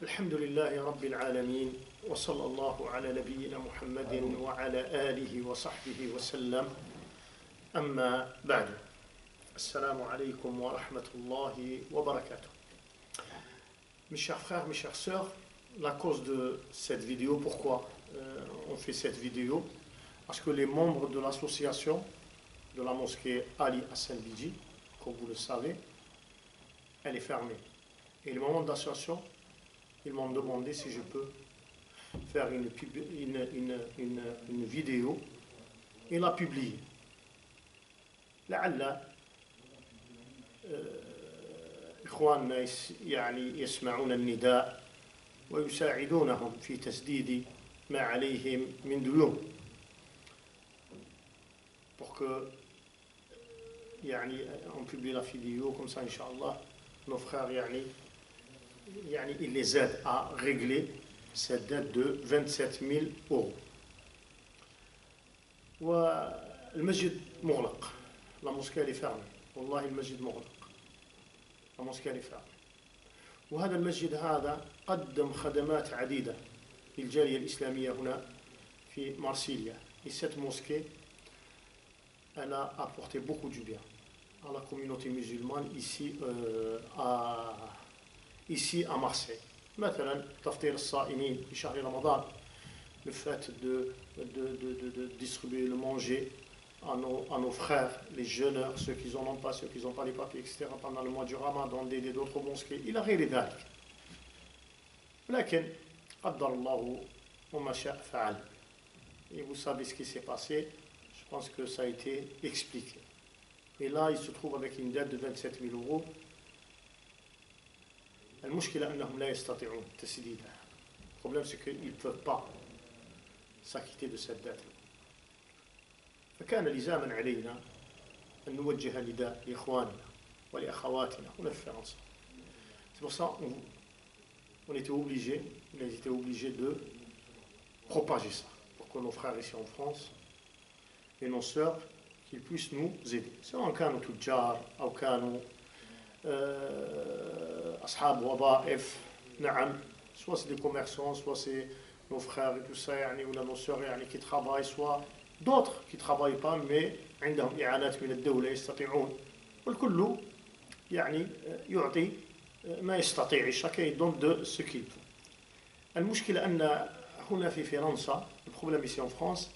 الحمد لله رب العالمين وصلى الله على نبينا محمد وعلى آله وصحبه وسلم أما بعد السلام عليكم ورحمة الله وبركاته. Mes chers frères, mes chères sœurs, la cause de cette vidéo, pourquoi on fait cette vidéo? Parce que les membres de l'association de la mosquée Ali Hassan Bidji, comme vous le savez, elle est fermée. Et le membre d'association, ils m'ont demandé si je peux faire une vidéo et la publier. لعل إخواننا يعني يسمعون النداء ويساعدونهم في تسديد ما عليهم من ديون pour que يعني on publie la vidéo comme ça Inch'Allah nos frères يعني ils les aident à régler cette dette de 27 000 euros. والمسجد مغلق. La mosquée est fermée. والله المسجد مغلق. La mosquée est fermée. وهذا المسجد هذا قدم خدمات عديدة للجالية الإسلامية هنا في مارسيليا. Et cette mosquée, elle a apporté beaucoup du bien à la communauté musulmane ici à Marseille. مثلا تفطير الصائمين في شهر رمضان, le fait de distribuer le manger à nos frères, les jeûneurs, ceux qui n'en ont pas, ceux qui n'ont pas les papiers, etc. pendant le mois du Ramadan, d'aider d'autres mosquées, il a غير ذلك. لكن قدر الله وما شاء فعل. Et vous savez ce qui s'est passé, je pense que ça a été expliqué. Et là, il se trouve avec une dette de 27 000 euros. المشكلة أنهم لا يستطيعون تسديدها. Le problème c'est qu'ils ne peuvent pas s'acquitter de cette dette. فكان لزاما علينا أن نوجه نداء لإخواننا ولأخواتنا هنا في فرنسا. C'est pour ça on était obligé de propager ça pour que nos frères ici en France et nos sœurs qu'ils puissent nous aider. سواء كانوا تجار أو كانوا أصحاب وظائف, نعم, soit c'est des commerçants, soit c'est nos frères et tout ça, يعني, ou nos sœurs يعني, qui travaillent, soit d'autres qui ne travaillent pas, mais عندهم إعانات من الدولة يستطيعون. والكل يعني يعطي ما يستطيع, chacun donne de ce qu'il peut. المشكلة أن هنا في فرنسا, le problème ici en France,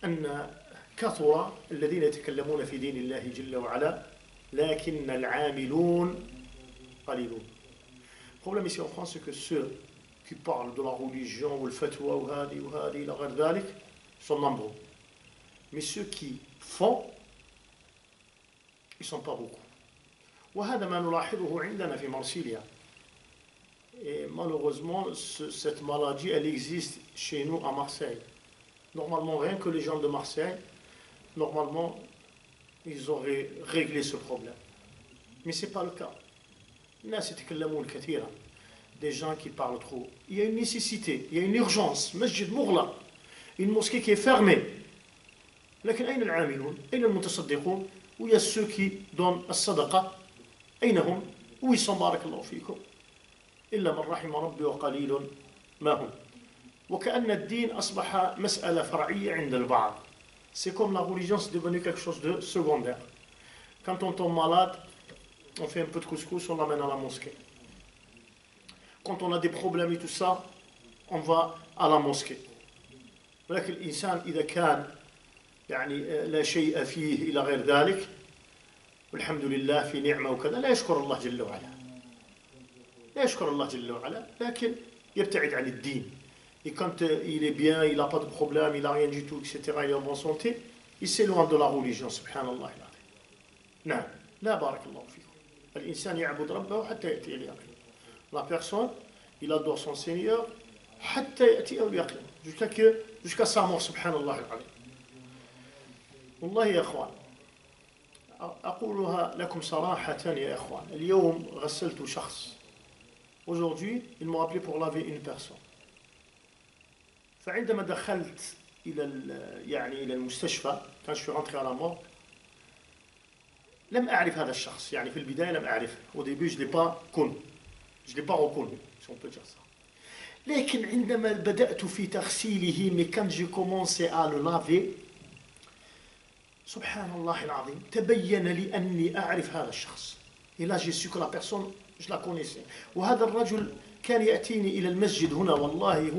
أن كثر الذين يتكلمون في دين الله جل وعلا لكن العاملون قليلون. Le problème ici en France, c'est que ceux qui parlent de la religion ou le fatwa ou hadi ila غير ذلك sont nombreux. Mais ceux qui font, ils ne sont pas beaucoup. وهذا ما نلاحظه عندنا في مارسيليا. Et malheureusement, cette maladie, elle existe chez nous à Marseille. Normalement, rien que les gens de Marseille, normalement, ils auraient réglé ce problème. Mais ce n'est pas le cas. الناس يتكلمون كثيرا. Des gens qui parlent trop. Il y a une nécessité, il y a une urgence. مسجد مغلق. Une mosquée qui est fermée. لكن أين العاملون؟ أين المتصدقون؟ Où il y a ceux qui donnent الصدقة؟ أين هم؟ Où ils sont بارك الله فيكم؟ إلا من رحم ربي وقليل ما هم. وكأن الدين أصبح مسألة فرعية عند البعض. C'est comme la religion, c'est devenu quelque chose de secondaire. Quand on tombe malade, on fait un peu de couscous, on l'amène à la mosquée. Quand on a des problèmes et tout ça, on va à la mosquée. ولكن الإنسان إذا كان يعني لا شيء فيه إلى غير ذلك والحمد لله في نعمة وكذا لا يشكر الله جل وعلا. لا يشكر الله جل وعلا, لكن يبتعد عن الدين. Et quand il est bien, il n'a pas de problème, il n'a rien du tout, etc., il est en bonne santé, il s'éloigne de la religion, subhanallah. Non, la barakallahu fikum. الإنسان يعبد ربه حتى يأتي اليقين. La personne, il adore son Seigneur حتى يأتي اليقين. Jusqu'à sa mort, subhanallah العظيم. والله يا إخوان, أقولها لكم صراحة يا إخوان. اليوم غسلت شخص. Aujourd'hui, ils m'ont appelé pour laver une personne. فعندما دخلت إلى المستشفى, quand je suis rentré à la mort, لم أعرف هذا الشخص. يعني في البداية لم أعرفه. Au début, je ne l'ai pas connu. Je ne l'ai pas reconnu, si on peut dire ça. لكن عندما بدأت في تغسيله mais quand j'ai commencé à le laver سبحان الله العظيم تبين لي أني أعرف هذا الشخص et là j'ai su que la personne je la connaissais وهذا الرجل كان يأتيني إلى المسجد هنا والله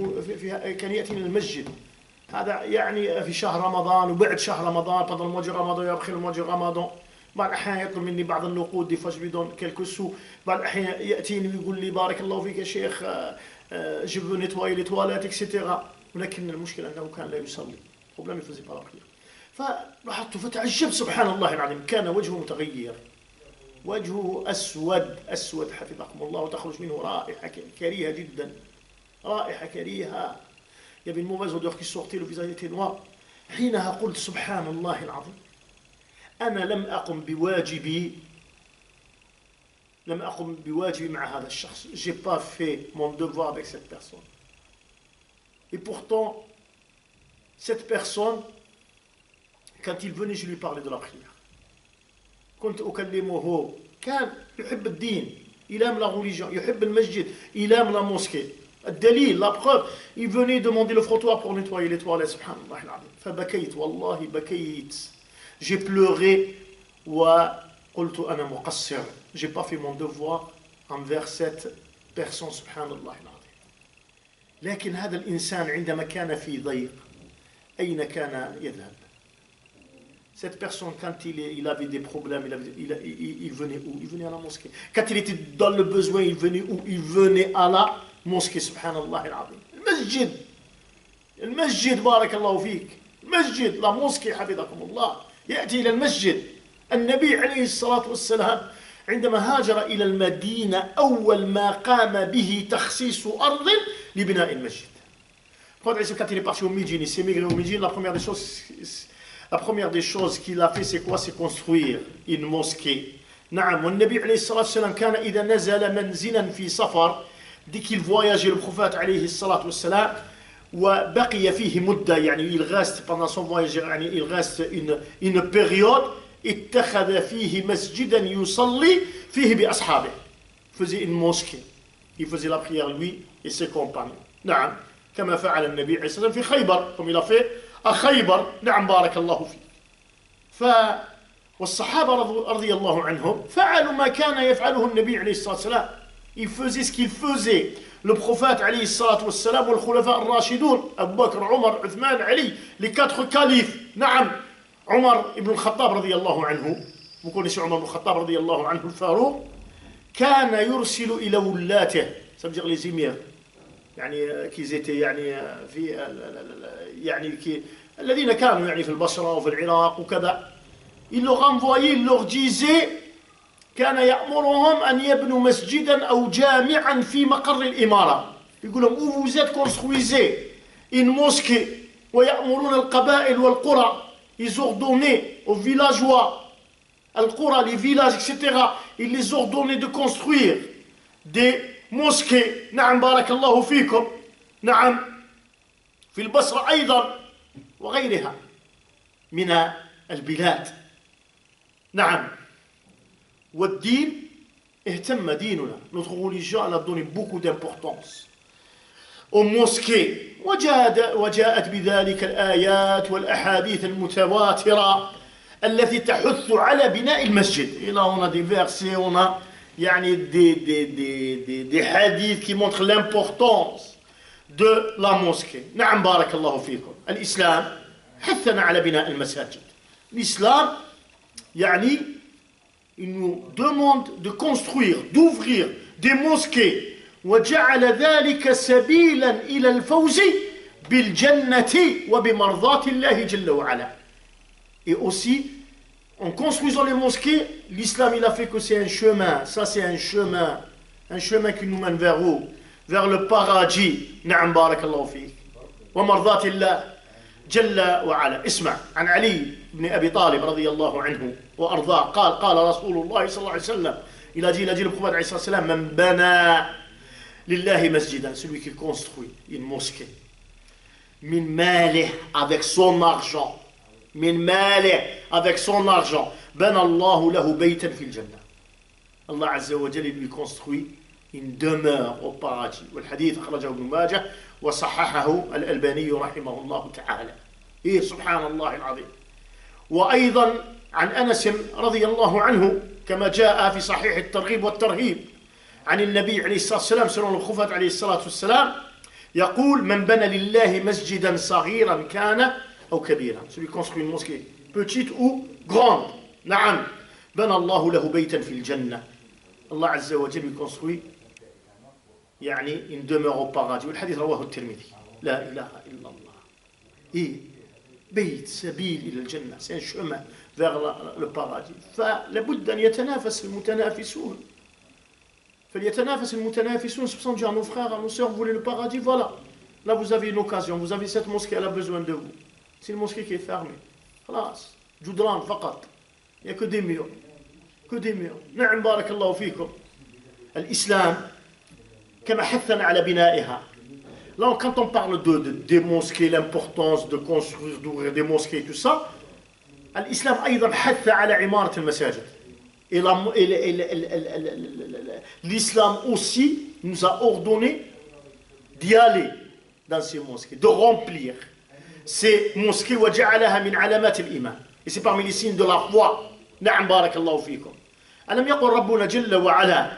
كان يأتيني إلى المسجد هذا يعني في شهر رمضان وبعد شهر رمضان pendant le mois du Ramadan يدخل le mois du Ramadan بعض الأحيان يطلب مني بعض النقود دي فاش بدون كيلكو سو بعض الأحيان يأتيني ويقول لي بارك الله فيك يا شيخ je veux nettoyer les toilettes etc ولكن المشكلة أنه كان لا يصلي problème il faisait pas la prière فلاحظت فتعجبت سبحان الله العظيم كان وجهه متغير وجهه أسود حفظكم الله وتخرج منه رائحة كريهة جدا رائحة كريهة il y avait une mauvaise odeur qui sortait le visage était noir حينها قلت سبحان الله العظيم أنا لم أقم بواجبي مع هذا الشخص j'ai pas fait mon devoir avec cette personne et pourtant cette personne quand il venait je lui parlais de la prière كنت أكلمه كان يحب الدين il aime la religion يحب المسجد il aime la mosquée الدليل la preuve il venait demander le frottoir pour nettoyer les toilettes سبحان الله العظيم فبكيت والله بكيت j'ai pleuré وقلت أنا مقصر j'ai pas fait mon devoir envers cette personne سبحان الله العظيم لكن هذا الإنسان عندما كان في ضيق أين كان يذهب cette personne quand il avait des problèmes il venait où il venait à la mosquée quand il était dans le besoin il venait où il venait à la mosquée سبحان الله العظيم المسجد بارك الله فيك المسجد la mosquée حفظكم الله يأتي إلى المسجد النبي عليه الصلاة والسلام عندما هاجر إلى المدينة أول ما قام به تخصيص أرض لبناء المسجد quand il est parti au Médine il s'est migré au Médine la première des choses qu'il a fait c'est quoi c'est construire une mosquée نعم والنبي عليه الصلاة والسلام كان إذا نزل منزلا في سفر dès qu'il voyageait le prophète عليه الصلاة والسلام وبقي فيه مدة يعني il reste pendant son voyage يعني il reste une période اتخذ فيه مسجدا يصلي فيه بأصحابه faisait une mosquée il faisait la prière lui et ses compagnons نعم كما فعل النبي عليه الصلاة والسلام في خيبر comme il a fait à خيبر نعم بارك الله فيه والصحابة رضي الله عنهم فعلوا ما كان يفعله النبي عليه الصلاة والسلام il faisait ce qu'il faisait le prophète عليه الصلاة والسلام والخلفاء الراشدون أبو بكر عمر عثمان علي les quatre califes نعم عمر بن الخطاب رضي الله عنه vous connaissez عمر بن الخطاب رضي الله عنه الفاروق كان يرسل إلى ولاته ça veut dire les émirs يعني qu'ils étaient يعني في يعني الذين كانوا يعني في البصرة وفي العراق وكذا il leur envoyait il leur disait كان يأمرهم أن يبنوا مسجدا أو جامعا في مقر الإمارة يقول لهم où vous êtes construisez une mosquée ويأمرون القبائل والقرى ils ordonnaient aux villageois القرى les villages etc ils les ordonnaient de construire des mosquées نعم بارك الله فيكم نعم في البصرة أيضا وغيرها من البلاد نعم والدين اهتم ديننا notre religion a donné beaucoup d'importance aux mosquées وجاءت بذلك الآيات والأحاديث المتواترة التي تحث على بناء المسجد et là on a des versets on a يعني des hadiths qui montrent l'importance de la mosquée نعم بارك الله فيكم الإسلام حثنا على بناء المساجد l'islam يعني il nous demande de construire d'ouvrir des mosquées وجعل ذلك سبيلا إلى الفوز بالجنة وبمرضاة الله جل وعلا et aussi en construisant les mosquées l'islam il a fait que c'est un chemin ça c'est un chemin qui nous mène vers où vers le paradis نعم بارك الله فيك ومرضاة الله جل وعلا اسمع عن علي بن أبي طالب رضي الله عنه وأرضاه قال رسول الله صلى الله عليه وسلم il a dit le prophète عليه الصلاة والسلام من بنى لله مسجدا celui qui construit une mosquée min malih avec son argent min malih avec son argent بنى الله له بيتا في الجنة Allah Azza wa Jalla lui construit une demeure au paradis. والحديث أخرجه ابن ماجه وصححه الألباني رحمه الله تعالى. إيه سبحان الله العظيم. وأيضا عن أنس رضي الله عنه كما جاء في صحيح الترغيب والترهيب عن النبي عليه الصلاة والسلام سنن الخفت عليه الصلاة والسلام يقول من بنى لله مسجدا صغيرا كان أو كبيرا. Celui qui construit une mosquée petite ou grande. نعم. بنى الله له بيتا في الجنة. الله عز وجل lui construit يعني une demeure au paradis. والحديث رواه الترمذي. لا إله إلا الله. إيه بيت سبيل إلى الجنة. C'est un chemin vers le paradis. فلابد أن يتنافس المتنافسون. فليتنافس المتنافسون. C'est pour ça qu'on dit à nos frères, à nos sœurs, vous voulez le paradis, voilà. Là vous avez une occasion, vous avez cette mosquée, elle a besoin de vous. C'est une mosquée qui est fermée. خلاص. جدران فقط. Il n'y a que des murs. Que des murs. نعم بارك الله فيكم. الإسلام كما حثنا على بنائها. Là, quand on parle des mosquées, l'importance de construire, d'ouvrir des mosquées, tout ça, l'islam أيضا حث على عمارة المساجد. Et l'islam aussi nous a ordonné d'y aller dans ces mosquées, de remplir ces mosquées. وجعلها من علامات الإيمان. Et c'est parmi les signes de la foi. نعم بارك الله فيكم. ألم يقل ربنا جل وعلا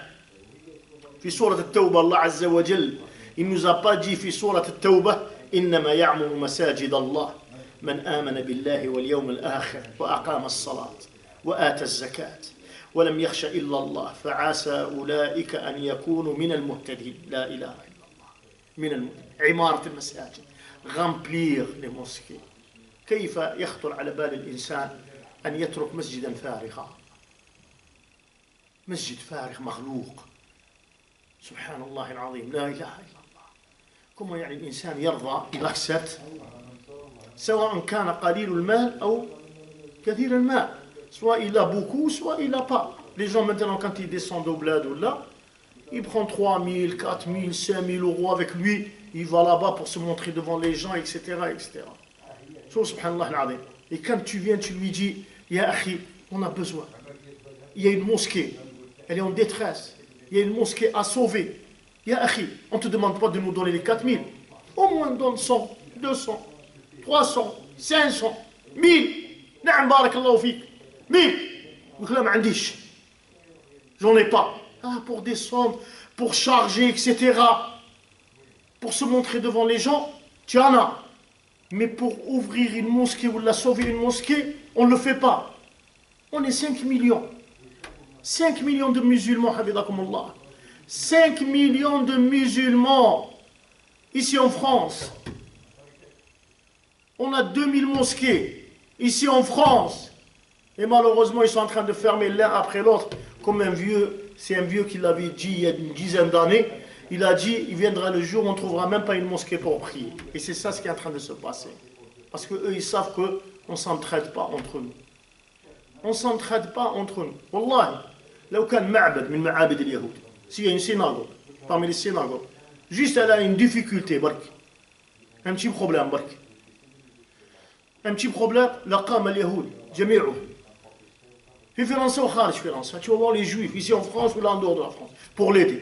في سورة التوبة الله عز وجل il nous a pas dit في سورة التوبة إنما يعمر مساجد الله من آمن بالله واليوم الآخر وأقام الصلاة وآتى الزكاة ولم يخش إلا الله فعسى أولئك أن يكونوا من المهتدين. لا إله إلا الله. من عمارة المساجد. remplir les mosquées. كيف يخطر على بال الإنسان أن يترك مسجدا فارغا. مسجد فارغ مغلوق. سبحان الله العظيم. لا إله إلا الله. كما يعني الإنسان يرضى بالأكسبت سواء كان قليل المال أو كثير المال. Soit il a beaucoup, soit il n'a pas. Les gens maintenant quand ils descendent au bled ou là, ils prennent 3 000, 4 000, 5 000 euros avec lui. Il va là-bas pour se montrer devant les gens, etc. etc. Subhanallah al-Azim. Et quand tu viens, tu lui dis, Ya akhi, on a besoin. Il y a une mosquée, elle est en détresse. Il y a une mosquée à sauver. Ya akhi, on ne te demande pas de nous donner les 4 000. Au moins donne 100, 200, 300, 500, 1000. Na'am barakallahu fik. 1000. Là, ma عنديش. J'en ai pas. Ah, pour descendre, pour charger, etc. Pour se montrer devant les gens, tu en as. Mais pour ouvrir une mosquée ou la sauver une mosquée, on ne le fait pas. On est 5 millions. 5 millions de musulmans, hafidakumullah. 5 millions de musulmans. Ici en France. On a 2000 mosquées. Ici en France. Et malheureusement, ils sont en train de fermer l'un après l'autre. Comme un vieux, c'est un vieux qui l'avait dit il y a une dizaine d'années. Il a dit, il viendra le jour où on ne trouvera même pas une mosquée pour prier. Et c'est ça ce qui est en train de se passer. Parce qu'eux, ils savent qu'on ne s'entraide pas entre nous. On ne s'entraide pas entre nous. Wallahi, là où il y a un ma'bad, min ma'abid al-Yahoud, s'il y a une synagogue, parmi les synagogues, juste elle a une difficulté, bark. Un petit problème, bark. Un petit problème, laqam al-Yahoud, jami'ou. في فرنسا وخارج فرنسا. Tu vas voir les juifs ici en France ou là en dehors de la France pour l'aider,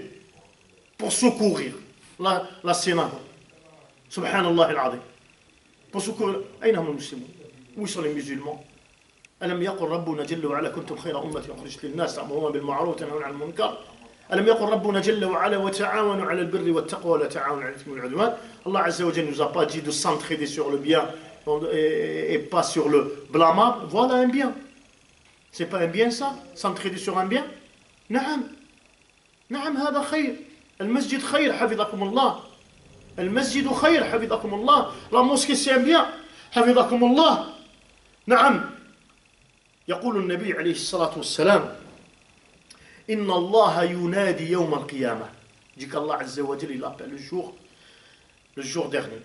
pour secourir la synagogue. Subhanallah al-Azim. Pour secourir. أين هم المسلمون? Où sont les musulmans? ألم يقل ربنا جل وعلا كنتم خير أمة أخرجت للناس تأمرون بالمعروف وتنهون عن المنكر. ألم يقل ربنا جل وعلا وتعاونوا على البر والتقوى ولا تعاونوا على الإثم والعدوان. Allah Azza wa Jalla nous a pas dit de s'entraider sur le bien et pas sur le blâmable. Voilà un bien. C'est pas un bien ça? S'entraider sur un bien? نعم. نعم هذا خير. المسجد خير حفظكم الله. المسجد خير حفظكم الله. La mosquée c'est un bien حفظكم الله. نعم. يقول النبي عليه الصلاة والسلام إن الله ينادي يوم القيامة. Dit qu'Allah Azza wa Jalla il appelle le jour dernier.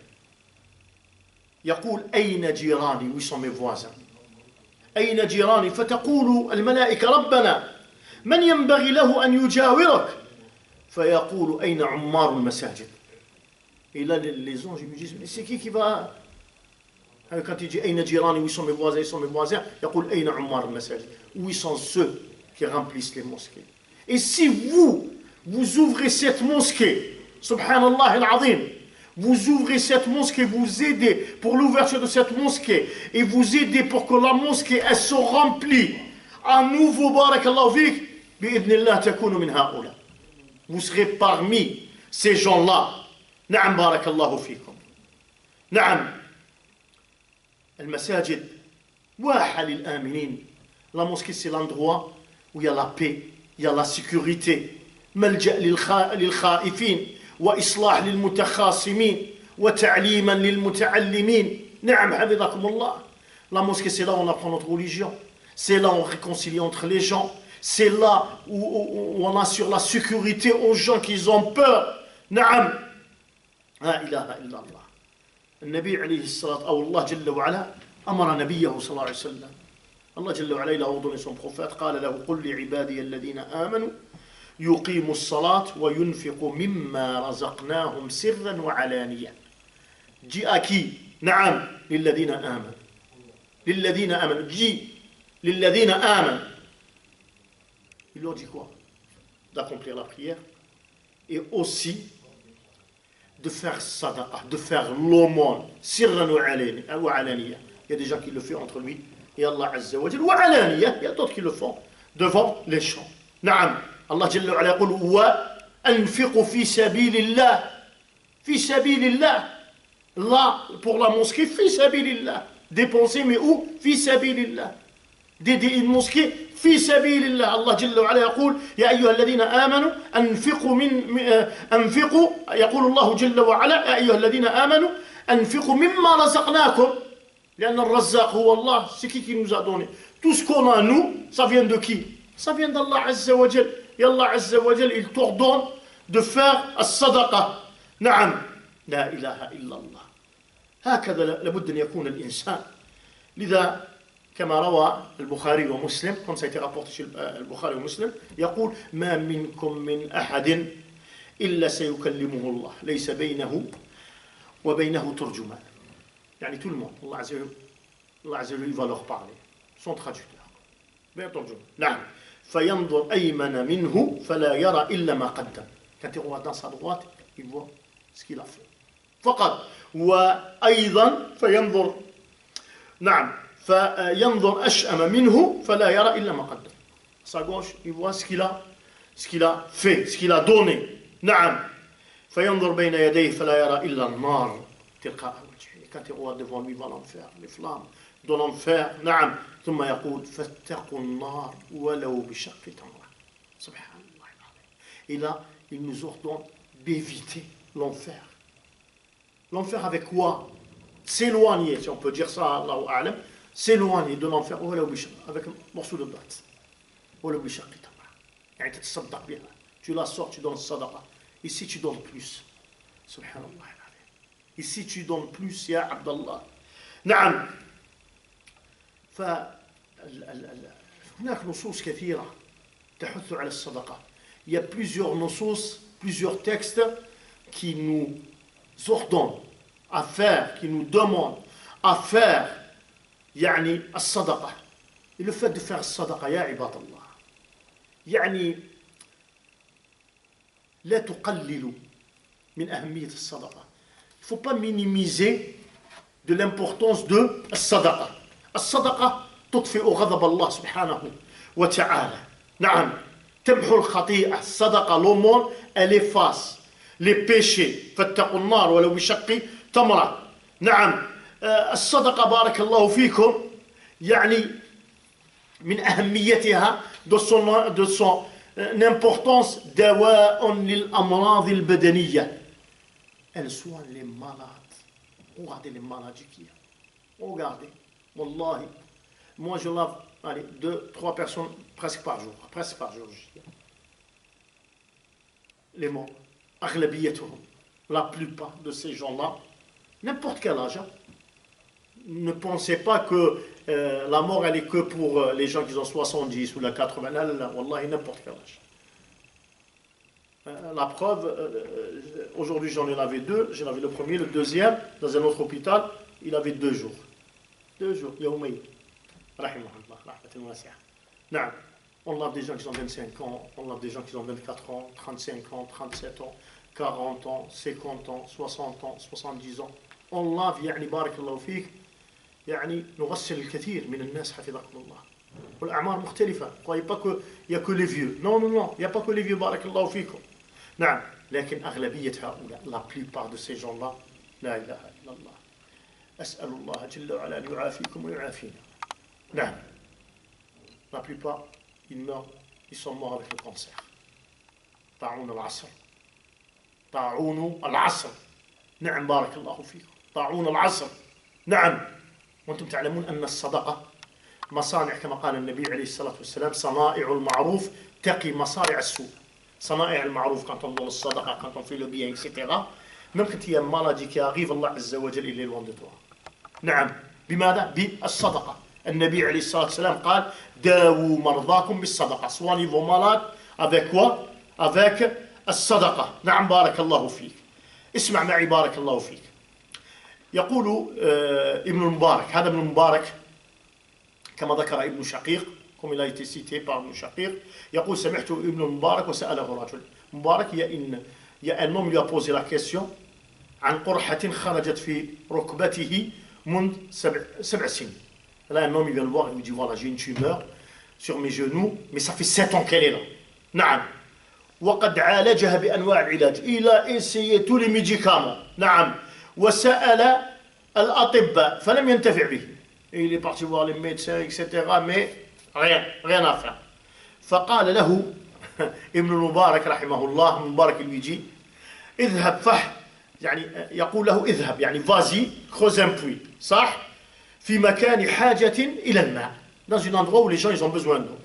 يقول أين جيراني? Où sont mes voisins? أين جيراني؟ فتقول الملائكة ربنا من ينبغي له أن يجاورك؟ فيقول أين عمار المساجد؟ Et là les anges me disent mais c'est qui va? Quand il dit أين جيراني? Où sont mes voisins? Ils sont mes voisins. يقول أين عمار المساجد? Où sont ceux qui remplissent les mosquées? Et si vous vous ouvrez cette mosquée, subhanallah al-azim, vous ouvrez cette mosquée, vous aidez pour l'ouverture de cette mosquée, et vous aidez pour que la mosquée, elle se remplit à nouveau, barakallahu fik, bi'idnillah takunu min ha'ula. Vous serez parmi ces gens-là. Na'am, barakallahu fikum. Na'am. Al-masajid, waha lil-aminin. La mosquée, c'est l'endroit où il y a la paix, il y a la sécurité. ملجأ للخائفين وإصلاح للمتخاصمين وتعليما للمتعلمين. نعم حفظكم الله. La mosquée, c'est là où on apprend notre religion. C'est là où on réconcilie entre les gens. C'est là où on assure la sécurité aux gens qui ont peur. نعم. لا إله إلا الله. النبي عليه الصلاة أو الله جل وعلا أمر نبيه صلى الله عليه وسلم. الله جل وعلا إلى ordonné son prophète قال له قل لعبادي الذين آمنوا يقيموا الصلاة وينفقوا مما رزقناهم سرا وعلانية. جاء كي نعم للذين آمنوا. للذين آمنوا. جي للذين آمنوا. Il leur dit quoi? D'accomplir la prière et aussi de faire sadaqa, de faire l'aumône, sirran wa alaniya. Il y a des gens qui le font entre lui et Allah Azza wa Jalla. Wa alaniya, il y a d'autres qui le font devant les champs. Naam. Allah Jalla wa ala yaqul wa anfiqu fi sabilillah. Fi sabilillah. Là, pour la mosquée, fi sabilillah. Dépenser, mais où? Fi sabilillah. D'aider une mosquée, في سبيل الله. الله جل وعلا يقول يا أيها الذين آمنوا أنفقوا يقول الله جل وعلا يا أيها الذين آمنوا أنفقوا مما رزقناكم لأن الرزاق هو الله. C'est qui nous a donné tout ce qu'on a nous, ça vient de qui? Ça vient d'Allah Azza wa Jal. Et Allah Azza wa Jal, il t'ordonne de faire الصدقة. نعم لا إله إلا الله. هكذا لابد أن يكون الإنسان. لذا كما روى البخاري ومسلم comme ça a été rapporté chez البخاري ومسلم يقول ما منكم من أحد إلا سيكلمه الله ليس بينه وبينه ترجمان. يعني tout le monde Allah Azza wa Jalla va leur parler, son traducteur. Bien entendu. نعم. فينظر أيمن منه فلا يرى إلا ما قدم. Quand il regarde dans sa droite, il voit ce qu'il a fait. فقط. وأيضا فينظر نعم فينظر أشأم منه فلا يرى إلا ما قدم. Sa gauche, il voit ce qu'il a fait, ce qu'il a donné. نعم. فينظر بين يديه فلا يرى إلا النار تلقاء وجهه. Quand il regarde devant lui, il va l'enfer, les flammes de l'enfer. نعم. ثم يقول فاتقوا النار ولو بشق تمرة. سبحان الله العظيم. Et là, il nous ordonne d'éviter l'enfer. L'enfer avec quoi? S'éloigner, si on peut dire ça, Allahu a'lam. S'éloigner de l'enfer avec un morceau de date. Tu la sors, tu donnes sadaqa. Ici tu donnes plus. Subhanallah. Ici tu donnes plus, ya Abdallah. نعم. هناك نصوص كثيرة تحث على الصدقة. Il y a plusieurs nusus, plusieurs textes qui nous ordonnent à faire, qui nous demandent à faire يعني الصدقة. Et le fait de faire الصدقة يا عباد الله يعني لا تقللوا من أهمية الصدقة. Il ne faut pas minimiser de l'importance de الصدقة. الصدقة تطفئ غضب الله سبحانه وتعالى. نعم. تمحو الخطيئة. الصدقة l'aumône elle efface les péchés. فاتقوا النار ولو بشق تمرة. نعم. الصدقة بارك الله فيكم يعني من أهميتها de son importance دواء للأمراض البدنية. Elle soigne les malades. Regardez les maladies qu'il y a. Regardez. Wallahi. Moi je lave 2-3 personnes presque par jour. Les morts. أغلبيتهم. La plupart de ces gens-là, n'importe quel âge, ne pensez pas que la mort elle est que pour les gens qui ont 70 ou la 80. Là, wallahi, n'importe quel âge. La preuve, aujourd'hui j'en ai lavé 2, j'ai lavé le premier, le deuxième, dans un autre hôpital, il avait 2 jours. 2 jours, Yawmayn. Rahimahullah, rahmatan wasi'a. Naam. On lave des gens qui ont 25 ans, on lave des gens qui ont 24 ans, 35 ans, 37 ans, 40 ans, 50 ans, 60 ans, 70 ans. On lave يعني بارك الله فيك يعني نغسل الكثير من الناس حفظكم الله. والأعمار مختلفة. Croyez pas qu'il n'y a que les vieux. Non, non, non, il n'y a pas que les vieux بارك الله فيكم. نعم، لكن أغلبية هؤلاء la plupart de ces gens-là لا إله إلا الله. أسأل الله جل وعلا أن يعافيكم ويعافينا. نعم. La plupart, ils meurent, ils sont morts avec le cancer. طاعون العصر. طاعون العصر. نعم بارك الله فيكم. طاعون العصر. نعم. وأنتم تعلمون أن الصدقة مصانع كما قال النبي عليه الصلاة والسلام صنائع المعروف تقي مصارع السوء. صنائع المعروف quand on donne الصدقة, quand on fait le bien, etc. Même quand il y a une maladie qui arrive, Allah Azza wa Jal, il est loin de toi. نعم. بماذا؟ بالصدقة. النبي عليه الصلاة والسلام قال داووا مرضاكم بالصدقة. Soignez vos malades avec quoi? Avec الصدقة. نعم بارك الله فيك. اسمع معي بارك الله فيك. يقول ابن المبارك, هذا ابن المبارك كما ذكر ابن شقيق, comme il a été cité par ابن شقيق, يقول سمعت ابن المبارك وسأله رجل. مبارك il y a un homme lui a posé la question عن قرحة خرجت في ركبته منذ 7 سنين. Là, un homme, il vient le voir, il lui dit, voilà, j'ai une tumeur sur mes genoux, mais ça fait 7 ans qu'elle est là. نعم. وقد عالجها بأنواع العلاج. Il a essayé tous les médicaments. نعم. وسأل الأطباء فلم ينتفع به. Et il est parti voir les médecins, etc. Mais rien à faire. فقال له ابن المبارك رحمه الله, المبارك lui dit, اذهب فح, يعني يقول له اذهب, يعني vas-y, creuse un puits. صح؟ في مكان حاجة إلى الماء. Dans un endroit où les gens ils ont besoin d'eau.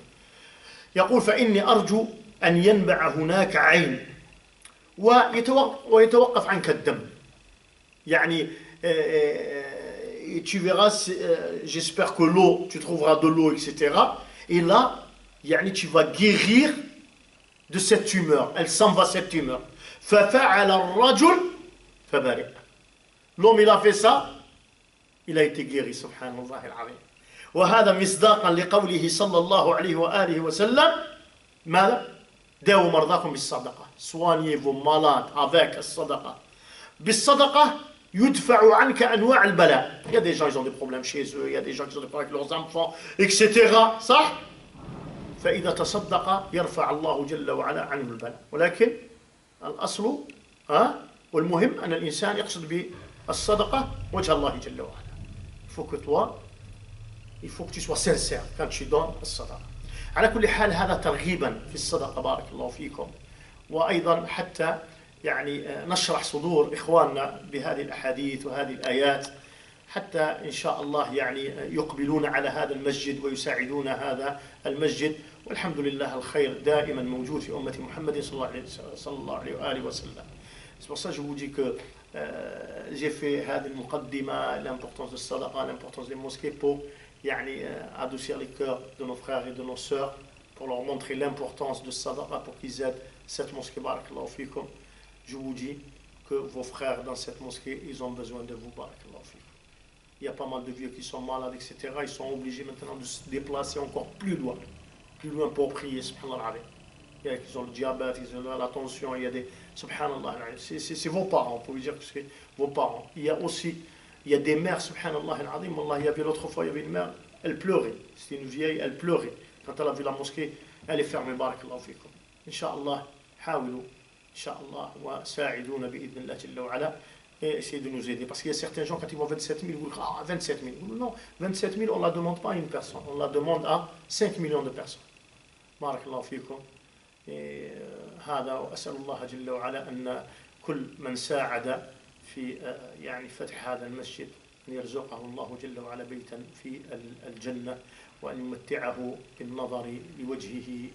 يقول فإني أرجو أن ينبع هناك عين ويتوقف عنك الدم. يعني tu verras, j'espère que l'eau, tu trouveras de l'eau, etc. Et là, يعني tu vas guérir de cette tumeur. Elle s'en va cette tumeur. ففعل الرجل فبرئ. L'homme il a fait ça, il a été guéri, subhanallah al-azim. وهذا مصداقا لقوله صلى الله عليه وآله وسلم ماذا؟ داووا مرضاكم بالصدقة. Soignez vos malades avec الصدقة. بالصدقة يدفع عنك أنواع البلاء. Il y a des gens, ils ont des problèmes chez eux, il y a des gens qui ont des problèmes avec leurs enfants, etc. صح؟ فإذا تصدق يرفع الله جل وعلا عنه البلاء. ولكن الأصل والمهم أن الإنسان يقصد بالصدقة وجه الله جل وعلا. Il faut que tu sois sincère quand tu donnes الصدقة. على كل حال هذا ترغيبا في الصدقة بارك الله فيكم. وأيضا حتى يعني نشرح صدور إخواننا بهذه الأحاديث وهذه الآيات حتى إن شاء الله يعني يقبلون على هذا المسجد ويساعدون هذا المسجد. والحمد لله الخير دائما موجود في أمة محمد صلى الله عليه وآله وسلم. C'est pour ça que je vous dis que j'ai fait هذه المقدمة, l'importance de Sadaqa, l'importance des mosquées pour يعني adoucir les cœurs de nos frères et de nos sœurs, pour leur montrer l'importance de Sadaqa, pour qu'ils aident cette mosquée. Barakallahu fikum. Je vous dis que vos frères dans cette mosquée, ils ont besoin de vous. Barakallahu fikum. Il y a pas mal de vieux qui sont malades, etc. Ils sont obligés maintenant de se déplacer encore plus loin pour prier, subhanallah. Il y a qui ont le diabète, ils ont la tension, il y a des... Subhanallah, c'est vos parents, on peut dire que c'est vos parents. Il y a des mères, subhanallah, il y avait l'autre fois, il y avait une mère, elle pleurait. C'était une vieille, elle pleurait. Quand elle a vu la mosquée, elle est fermée, barakallahu fikum. Inch'Allah, حاولوا, Inch'Allah, wa sa'iduna bi'idnillah jalla wa ala, et essayez de nous aider. Parce qu'il y a certains gens, quand ils voient 27 000, ils disent, ah, 27 000. Non, 27 000, on ne la demande pas à une personne, on la demande à 5 millions de personnes. Barakallahu fikum. هذا وأسأل الله جل وعلا أن كل من ساعد في يعني فتح هذا المسجد أن يرزقه الله جل وعلا بيتا في الجنة وأن يمتعه بالنظر لوجهه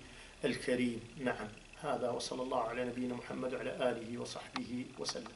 الكريم. نعم هذا وصلى الله على نبينا محمد وعلى آله وصحبه وسلم.